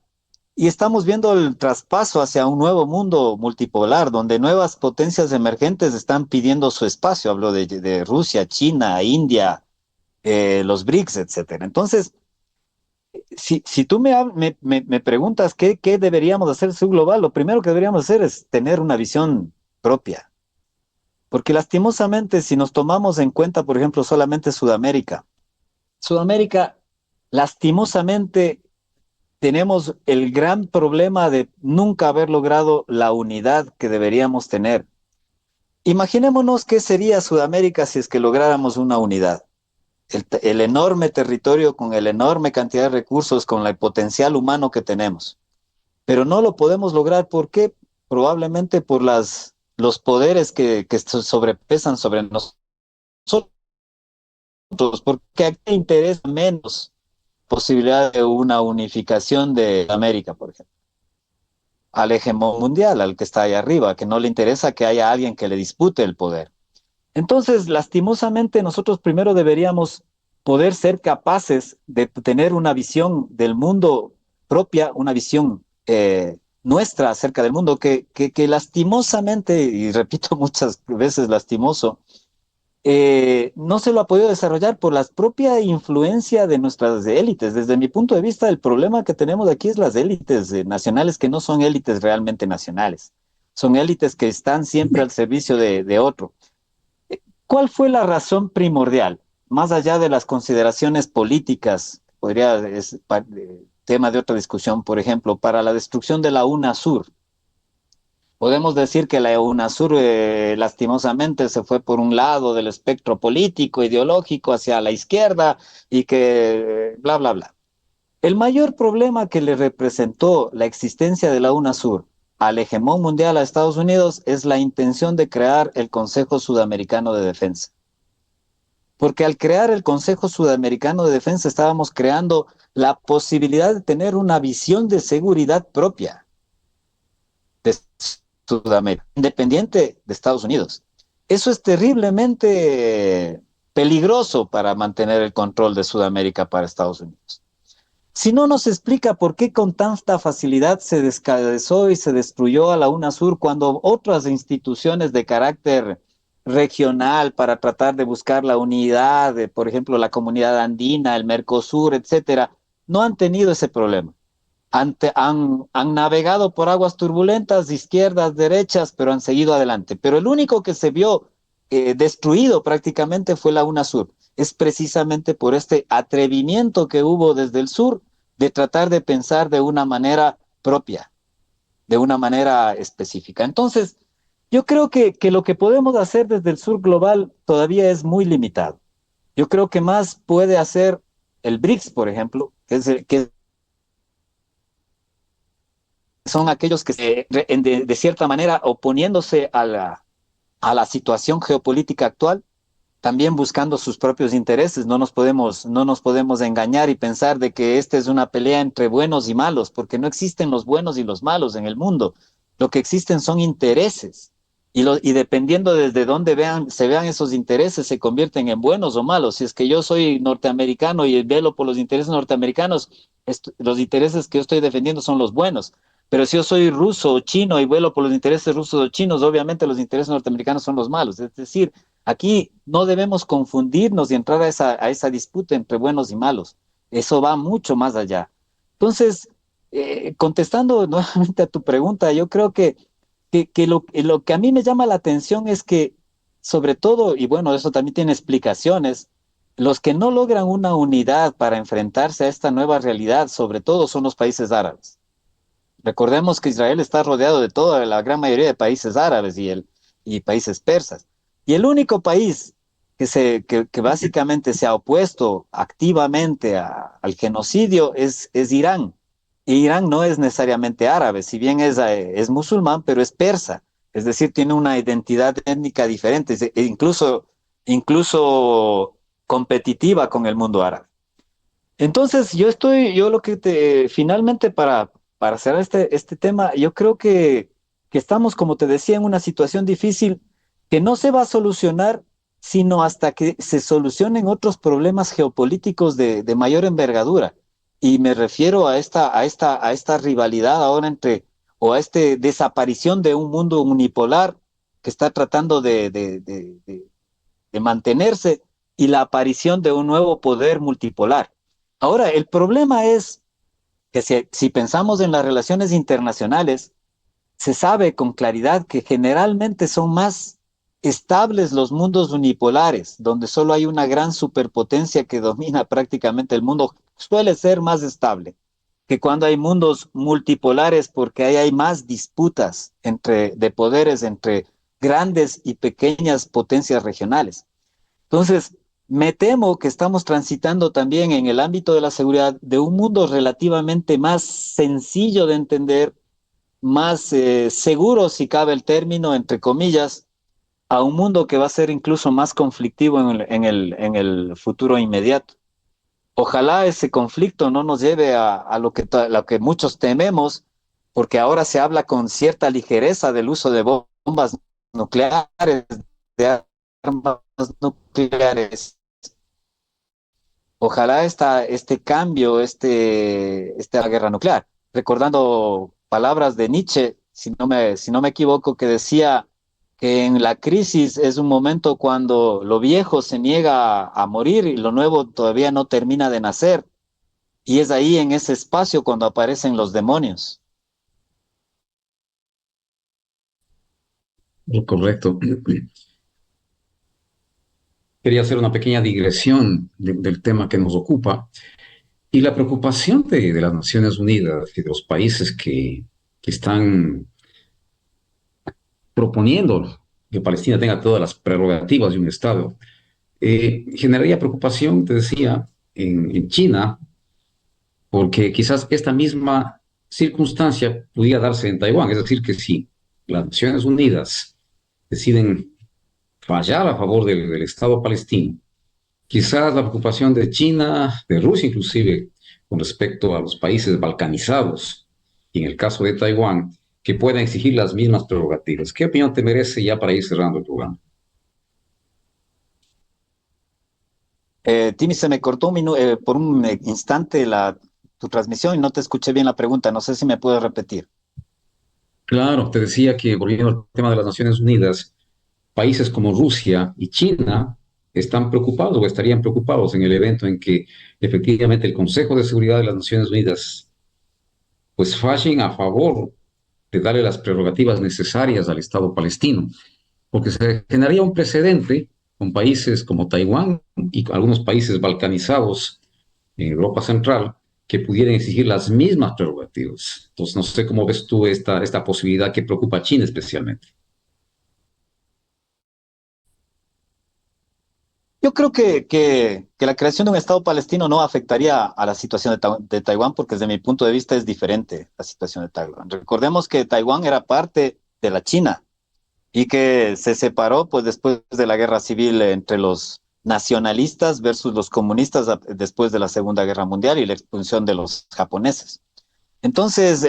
Y estamos viendo el traspaso hacia un nuevo mundo multipolar, donde nuevas potencias emergentes están pidiendo su espacio. Hablo de Rusia, China, India, los BRICS, etcétera. Entonces, si tú me preguntas qué deberíamos hacer en global, lo primero que deberíamos hacer es tener una visión propia. Porque lastimosamente, si nos tomamos en cuenta, por ejemplo, solamente Sudamérica, lastimosamente, tenemos el gran problema de nunca haber logrado la unidad que deberíamos tener. Imaginémonos qué sería Sudamérica si es que lográramos una unidad. El enorme territorio con la enorme cantidad de recursos, con el potencial humano que tenemos. Pero no lo podemos lograr. ¿Por qué? Probablemente por los poderes que sobrepesan sobre nosotros, porque aquí interesa menos posibilidad de una unificación de América, por ejemplo, al hegemón mundial, al que está ahí arriba, que no le interesa que haya alguien que le dispute el poder. Entonces, lastimosamente, nosotros primero deberíamos poder ser capaces de tener una visión del mundo propia, una visión nuestra acerca del mundo, que lastimosamente, y repito muchas veces lastimoso, no se lo ha podido desarrollar por la propia influencia de nuestras élites. Desde mi punto de vista, el problema que tenemos aquí es las élites nacionales que no son élites realmente nacionales. Son élites que están siempre al servicio de otro. ¿Cuál fue la razón primordial? Más allá de las consideraciones políticas, tema de otra discusión, por ejemplo, para la destrucción de la UNASUR. Podemos decir que la UNASUR lastimosamente se fue por un lado del espectro político, ideológico, hacia la izquierda y que bla, bla, bla. El mayor problema que le representó la existencia de la UNASUR al hegemón mundial a Estados Unidos es la intención de crear el Consejo Sudamericano de Defensa. porque al crear el Consejo Sudamericano de Defensa estábamos creando la posibilidad de tener una visión de seguridad propia de Sudamérica, independiente de Estados Unidos. Eso es terriblemente peligroso para mantener el control de Sudamérica para Estados Unidos. Si no nos explica por qué con tanta facilidad se descabezó y se destruyó a la UNASUR cuando otras instituciones de carácter regional para tratar de buscar la unidad, de, por ejemplo, la comunidad andina, el Mercosur, etcétera, no han tenido ese problema. Han navegado por aguas turbulentas, izquierdas, derechas, pero han seguido adelante. Pero el único que se vio destruido prácticamente fue la UNASUR. Es precisamente por este atrevimiento que hubo desde el sur de tratar de pensar de una manera propia, de una manera específica. Entonces, yo creo que lo que podemos hacer desde el sur global todavía es muy limitado. Yo creo que más puede hacer el BRICS, por ejemplo, que son aquellos que de cierta manera oponiéndose a la situación geopolítica actual, también buscando sus propios intereses. No nos podemos engañar y pensar de que esta es una pelea entre buenos y malos, porque no existen los buenos y los malos en el mundo. Lo que existen son intereses. Y dependiendo desde dónde se vean esos intereses, se convierten en buenos o malos. Si es que yo soy norteamericano y velo por los intereses norteamericanos, los intereses que yo estoy defendiendo son los buenos. Pero si yo soy ruso o chino y vuelo por los intereses rusos o chinos, obviamente los intereses norteamericanos son los malos. Es decir, aquí no debemos confundirnos y entrar a esa disputa entre buenos y malos. Eso va mucho más allá. Entonces, contestando nuevamente a tu pregunta, yo creo que lo que a mí me llama la atención es que, sobre todo, y bueno, eso también tiene explicaciones, los que no logran una unidad para enfrentarse a esta nueva realidad, sobre todo, son los países árabes. Recordemos que Israel está rodeado de toda la gran mayoría de países árabes y países persas. Y el único país que básicamente se ha opuesto activamente al genocidio es Irán. Y Irán no es necesariamente árabe, si bien es musulmán, pero es persa. Es decir, tiene una identidad étnica diferente, incluso competitiva con el mundo árabe. Entonces, yo lo que finalmente para cerrar este tema, yo creo que estamos, como te decía, en una situación difícil que no se va a solucionar sino hasta que se solucionen otros problemas geopolíticos de mayor envergadura. Y me refiero a esta rivalidad ahora o a esta desaparición de un mundo unipolar que está tratando de mantenerse y la aparición de un nuevo poder multipolar. Ahora, el problema es que si pensamos en las relaciones internacionales, se sabe con claridad que generalmente son más estables los mundos unipolares, donde solo hay una gran superpotencia que domina prácticamente el mundo, suele ser más estable que cuando hay mundos multipolares, porque ahí hay más disputas de poderes entre grandes y pequeñas potencias regionales. Entonces, me temo que estamos transitando también en el ámbito de la seguridad de un mundo relativamente más sencillo de entender, más seguro, si cabe el término, entre comillas, a un mundo que va a ser incluso más conflictivo en el futuro inmediato. Ojalá ese conflicto no nos lleve a lo que muchos tememos, porque ahora se habla con cierta ligereza del uso de bombas nucleares, de armas nucleares. Ojalá este cambio, esta guerra nuclear, recordando palabras de Nietzsche, si no me equivoco, que decía que en la crisis es un momento cuando lo viejo se niega a morir y lo nuevo todavía no termina de nacer. Y es ahí en ese espacio cuando aparecen los demonios. Correcto. Quería hacer una pequeña digresión del tema que nos ocupa y la preocupación de las Naciones Unidas y de los países que están proponiendo que Palestina tenga todas las prerrogativas de un Estado. Generaría preocupación, te decía, en China, porque quizás esta misma circunstancia pudiera darse en Taiwán. Es decir, que si las Naciones Unidas deciden fallar a favor del Estado palestino, Quizás la preocupación de China, de Rusia inclusive, con respecto a los países balcanizados, y en el caso de Taiwán, que puedan exigir las mismas prerrogativas. ¿Qué opinión te merece ya para ir cerrando el programa? Timmy, se me cortó por un instante tu transmisión y no te escuché bien la pregunta. No sé si me puedes repetir. Claro, te decía que volviendo al tema de las Naciones Unidas, países como Rusia y China están preocupados o estarían preocupados en el evento en que efectivamente el Consejo de Seguridad de las Naciones Unidas pues fallen a favor de darle las prerrogativas necesarias al Estado palestino, porque se generaría un precedente con países como Taiwán y algunos países balcanizados en Europa Central que pudieran exigir las mismas prerrogativas. Entonces, no sé cómo ves tú esta posibilidad que preocupa a China especialmente. Yo creo que la creación de un Estado palestino no afectaría a la situación de Taiwán porque desde mi punto de vista es diferente la situación de Taiwán. Recordemos que Taiwán era parte de la China y que se separó pues después de la guerra civil entre los nacionalistas versus los comunistas después de la Segunda Guerra Mundial y la expulsión de los japoneses. Entonces,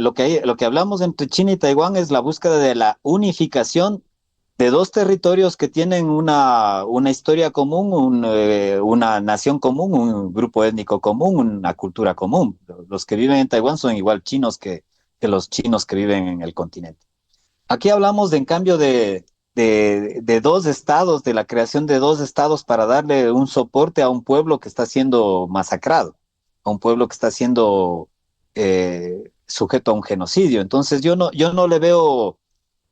lo que hablamos entre China y Taiwán es la búsqueda de la unificación de dos territorios que tienen una historia común, una nación común, un grupo étnico común, una cultura común. Los que viven en Taiwán son igual chinos que los chinos que viven en el continente. Aquí hablamos de, en cambio de dos estados, de la creación de dos estados para darle un soporte a un pueblo que está siendo masacrado, a un pueblo que está siendo sujeto a un genocidio. Entonces yo no le veo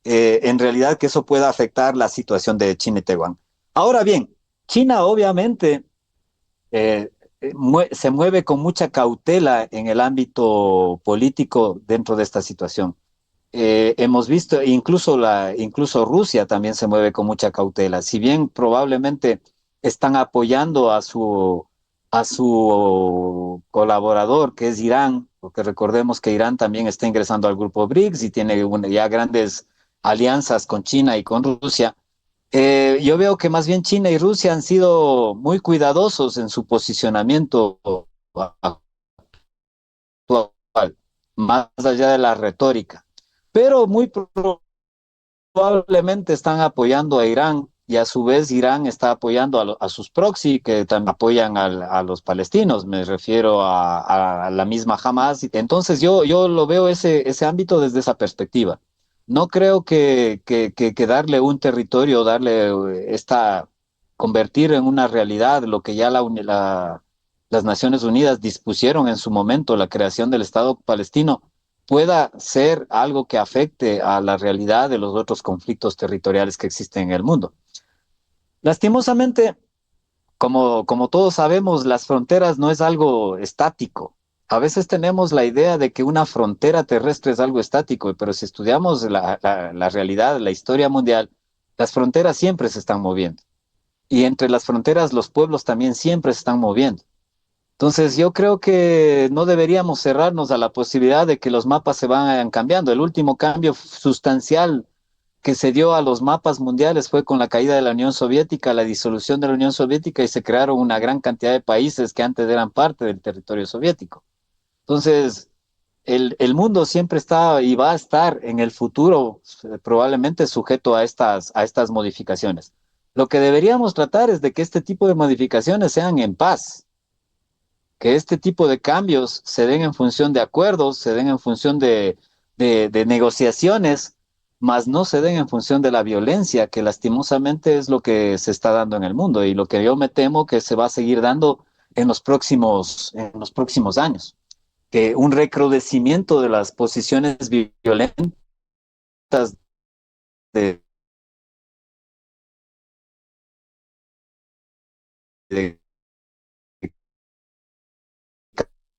en realidad que eso pueda afectar la situación de China y Taiwán. Ahora bien, China obviamente se mueve con mucha cautela en el ámbito político dentro de esta situación. Hemos visto, incluso Rusia también se mueve con mucha cautela. Si bien probablemente están apoyando a su colaborador, que es Irán, porque recordemos que Irán también está ingresando al grupo BRICS y tiene ya grandes alianzas con China y con Rusia. Yo veo que más bien China y Rusia han sido muy cuidadosos en su posicionamiento actual, más allá de la retórica, pero muy probablemente están apoyando a Irán y a su vez Irán está apoyando a sus proxy que también apoyan a los palestinos, me refiero a la misma Hamas. Entonces yo lo veo ese ámbito desde esa perspectiva. No creo que darle un territorio, convertir en una realidad lo que ya las Naciones Unidas dispusieron en su momento, la creación del Estado palestino, pueda ser algo que afecte a la realidad de los otros conflictos territoriales que existen en el mundo. Lastimosamente, como todos sabemos, las fronteras no es algo estático. A veces tenemos la idea de que una frontera terrestre es algo estático, pero si estudiamos la realidad, la historia mundial, las fronteras siempre se están moviendo. Y entre las fronteras los pueblos también siempre se están moviendo. Entonces, yo creo que no deberíamos cerrarnos a la posibilidad de que los mapas se vayan cambiando. El último cambio sustancial que se dio a los mapas mundiales fue con la caída de la Unión Soviética, la disolución de la Unión Soviética y se crearon una gran cantidad de países que antes eran parte del territorio soviético. Entonces, el mundo siempre está y va a estar en el futuro probablemente sujeto a estas modificaciones. Lo que deberíamos tratar es de que este tipo de modificaciones sean en paz, que este tipo de cambios se den en función de acuerdos, se den en función de negociaciones, mas no se den en función de la violencia, que lastimosamente es lo que se está dando en el mundo y lo que yo me temo que se va a seguir dando en los próximos años. Que un recrudecimiento de las posiciones violentas de, de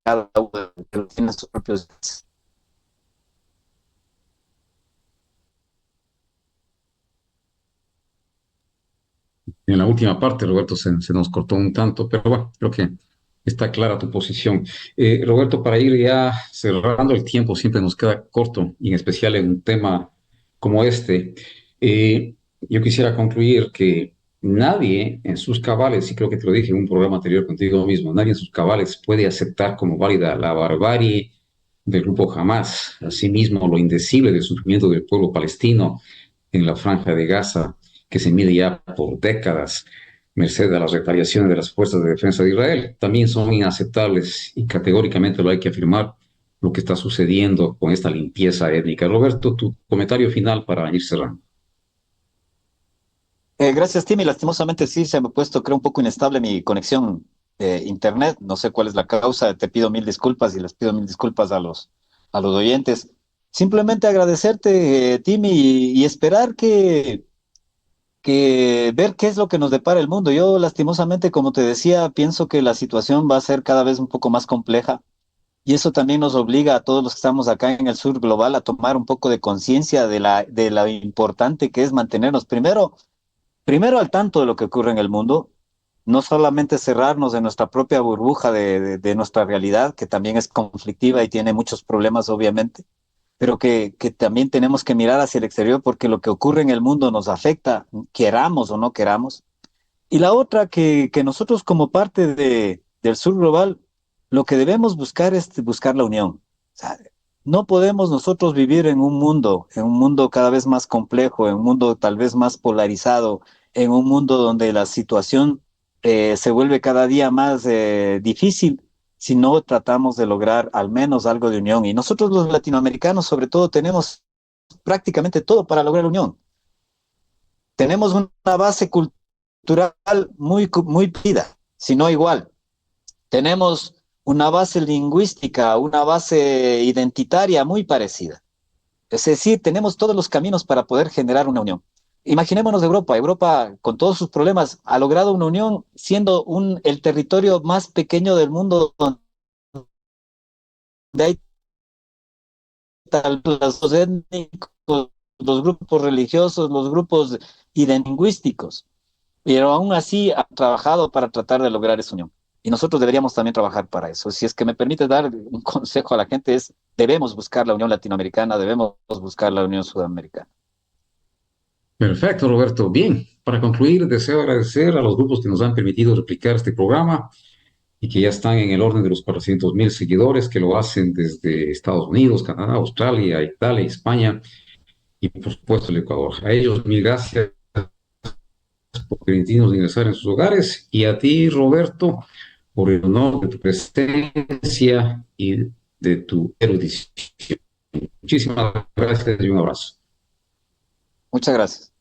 cada uno de los tiene sus propios. En la última parte, Roberto, se nos cortó un tanto, pero bueno, creo que está clara tu posición. Roberto, para ir ya cerrando el tiempo, siempre nos queda corto, y en especial en un tema como este. Yo quisiera concluir que nadie en sus cabales, y creo que te lo dije en un programa anterior contigo mismo, nadie en sus cabales puede aceptar como válida la barbarie del grupo Hamas, asimismo lo indecible del sufrimiento del pueblo palestino en la franja de Gaza, que se mide ya por décadas, merced a las retaliaciones de las fuerzas de defensa de Israel, también son inaceptables y categóricamente lo hay que afirmar lo que está sucediendo con esta limpieza étnica. Roberto, tu comentario final para ir cerrando. Gracias, Timmy. Lastimosamente sí se me ha puesto, creo, un poco inestable mi conexión internet. No sé cuál es la causa. Te pido mil disculpas y les pido mil disculpas a los oyentes. Simplemente agradecerte, Timmy, y esperar que ver qué es lo que nos depara el mundo. Yo, lastimosamente, como te decía, pienso que la situación va a ser cada vez un poco más compleja. Y eso también nos obliga a todos los que estamos acá en el sur global a tomar un poco de conciencia de la importante que es mantenernos primero al tanto de lo que ocurre en el mundo, no solamente cerrarnos en nuestra propia burbuja de nuestra realidad, que también es conflictiva y tiene muchos problemas, obviamente, pero que también tenemos que mirar hacia el exterior porque lo que ocurre en el mundo nos afecta, queramos o no queramos. Y la otra, que nosotros como parte del sur global, lo que debemos buscar es buscar la unión. O sea, no podemos nosotros vivir en un mundo cada vez más complejo, en un mundo tal vez más polarizado, en un mundo donde la situación se vuelve cada día más difícil si no tratamos de lograr al menos algo de unión. Y nosotros los latinoamericanos, sobre todo, tenemos prácticamente todo para lograr unión. Tenemos una base cultural muy pida, si no igual. Tenemos una base lingüística, una base identitaria muy parecida. Es decir, tenemos todos los caminos para poder generar una unión. Imaginémonos Europa. Europa, con todos sus problemas, ha logrado una unión siendo el territorio más pequeño del mundo donde hay tal los étnicos, los grupos religiosos, los grupos lingüísticos. Pero aún así ha trabajado para tratar de lograr esa unión. Y nosotros deberíamos también trabajar para eso. Si es que me permite dar un consejo a la gente es, debemos buscar la unión latinoamericana, debemos buscar la unión sudamericana. Perfecto, Roberto. Bien, para concluir, deseo agradecer a los grupos que nos han permitido replicar este programa y que ya están en el orden de los 400.000 seguidores, que lo hacen desde Estados Unidos, Canadá, Australia, Italia, España y por supuesto el Ecuador. A ellos mil gracias por permitirnos ingresar en sus hogares y a ti, Roberto, por el honor de tu presencia y de tu erudición. Muchísimas gracias y un abrazo. Muchas gracias.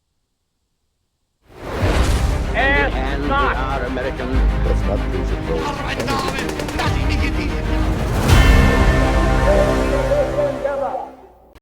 And we are American.